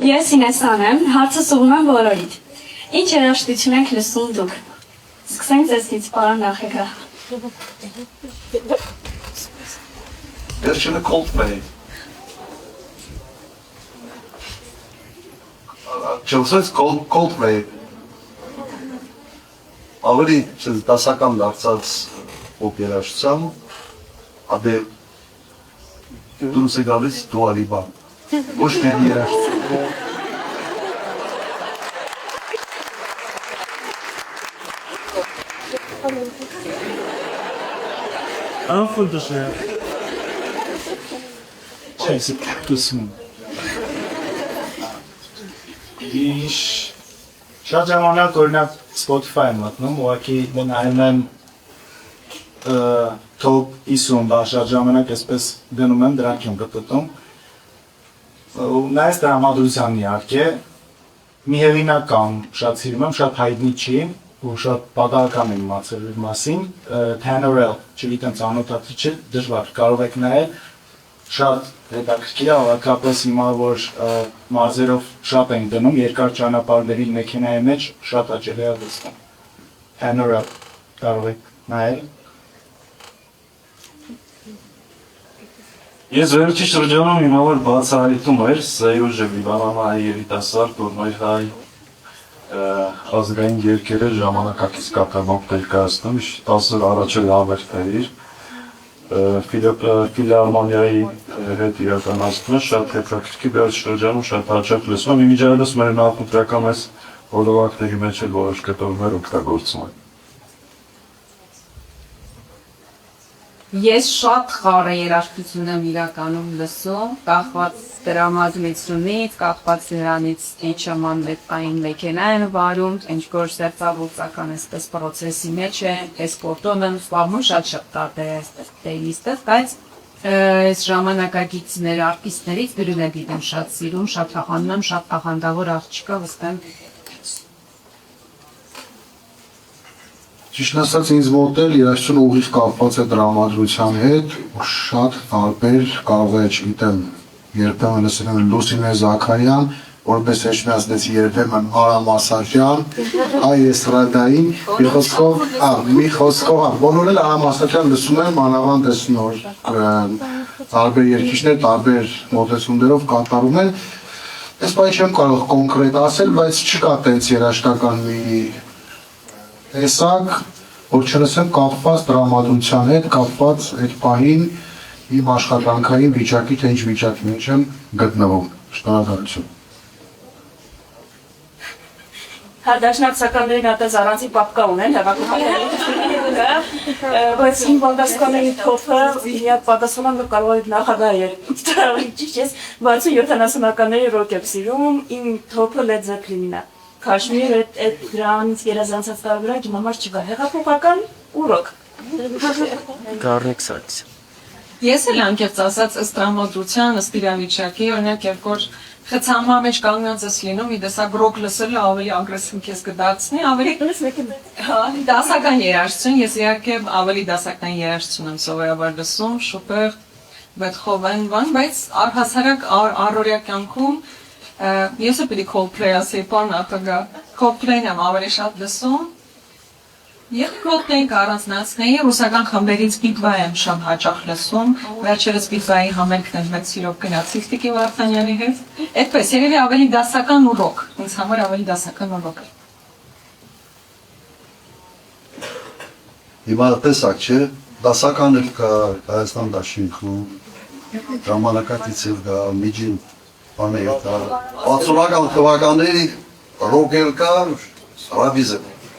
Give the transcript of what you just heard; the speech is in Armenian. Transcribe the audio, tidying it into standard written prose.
Ես Ինեսան եմ, հարցը ուղղում եմ բոլորիդ։ Ինչ երաժշտություն եք լսում դուք։ Սկսենք ձեզնից, պարոն Նախեգահ։ Վերջինը Coldplay։ Չլսեց Coldplay։ Ավելի դասական դարձած պոպ երաժշտության, ապե դուրս է գալիս Dua Lipa։ Ոչ միայն երաժշտություն։ Անխոնդը չես կտուսում։ Իշ շատ ժամանակ օրինակ Spotify-ը մտնում, ուղղակի նայում եմ top 50 բա շատ ժամանակ այսպես գնում եմ դրանք եմ գտնում։ Ու նայես տրամադրության իհարկե մի հեղինակ կամ շատ սիրում եմ, շատ հայտնի չի ու շատ պատահական եմ իմացել իր մասին, Tanorel, չգիտեմ ծանոթացի չէ, դժվար կարող եք նայել, շատ հետաքրքիր է, հատկապես հիմա որ մարզերով շատ են դնում, երկար ճանապարհների մեքենայի մեջ շատ հաճելի է լսվում։ Tanorel կարող եք նայել։ Ես վերջի շրջանում հիմա որ բացահայտում էր Սեյուժը Լիբանանահայ երիտասարդ որ մեր հայ ազգային երկերը ժամանակակից կատարմամբ ներկայացնում, 10 առաջել հավերթեր ֆիլհարմոնիայի հետ իրականացնում է, շատ հետաքրքիր վերջ շրջանում շատ հաճախ լսվում, իմիջիայլոց մեր նախընտրական այս հոլովակների մեջ էլ որոշ կտորներ օգտագործում են։ Ես շատ խառը երաժշտություն եմ իրականում լսում, կախված դրամատուրգիայից, կախված նրանից ինչ մանրետային մեքենա են վարում, ինչ որ ստեղծագործական այսպես պրոցեսի մեջ է, այս կորտոն եմ զբաղվում շատ տարբեր այսպես պլեյլիստը, բայց այս ժամանակակիցներ արտիստներից գրել եմ շատ սիրում, շատ թախանում եմ, շատ ախանդավոր աղջիկա վստահ Ճիշտ ասած ինձ մոտ էլ երաժշտությունը ուղիղ կապված է տրամադրության հետ, շատ տարբեր կարող է, չգիտեմ, երբեմն լսել եմ Լուսինե Զաքարյան, որպես հեշտացնեցի երբեմն Արամ Ասատրյան, հայ էստրադային, մի խոսքով, բոլորը էլ Արամ Ասատրյան լսում եմ, մանավանդ այս նոր տարբեր երգիչներ, տարբեր մոտեցումներով կատարում են, այս բանը չեմ կարող կոնկրետ ասել, բայց չկա տենց երաժշտական մի տեսակ, որ չլսեմ կապված տրամադրության հետ, կապված այդ պահին իմ աշխատանքային վիճակի, թե ինչ վիճակի մեջ եմ գտնվում, շնորհակալություն։ Դաշնակցականներին այդպես առանցի պապկա ունեն, հավաքությունների, բայց իմ պատասխանների թոփը միակ պատասխանը կարող է նախագահ էր, ճիշտ ես, բացի 70-ականների ռոք եմ սիրում, իմ թոփը Led Zeppelin-ն է։ Քաշմիր այդ դրանից երազանցած տարբերակ իմ համար չկա, հեղափոխական ու ռոք։ Գառնիկ Սարգսյան։ Ես էլ անկեղծ ասած ըստ տրամադրության, ըստ իրավիճակի, օրինակ երբ որ խցանմա մեջ կանգնած ես լինում, մի տեսակ ռոք լսելը ավելի ագրեսիվ քեզ կդարձնի, ավելի դասական երաժշտություն, ես իհարկե ավելի դասական երաժշտություն եմ սովորաբար լսում, Շոպեր, Բեթհովեն, բայց առհասարակ առօրյա կյանքում ես էլ պիտի Coldplay ասեի, պարոն նախագահ, Coldplay-ն եմ ավելի շատ լսում, և Coldplay-ն կառանձնացնեի ռուսական խմբերից Big-Bang եմ շատ հաճախ լսում, վերջերս Big-Bang-ի համերգն եմ մեծ սիրով գնացի Տիկի Վարդանյանի հետ, այդպես երևի ավելի դասական ու ռոք, ինձ համար ավելի դասական ու ռոք։ Հիմա տեսակ չէ, դասական էլ կա Հայաստան դաշինքում, ժամանակակից էլ կա, միջին բաներ կա, 60-ական թվականների ռոք էլ կա, Ռաբիզը։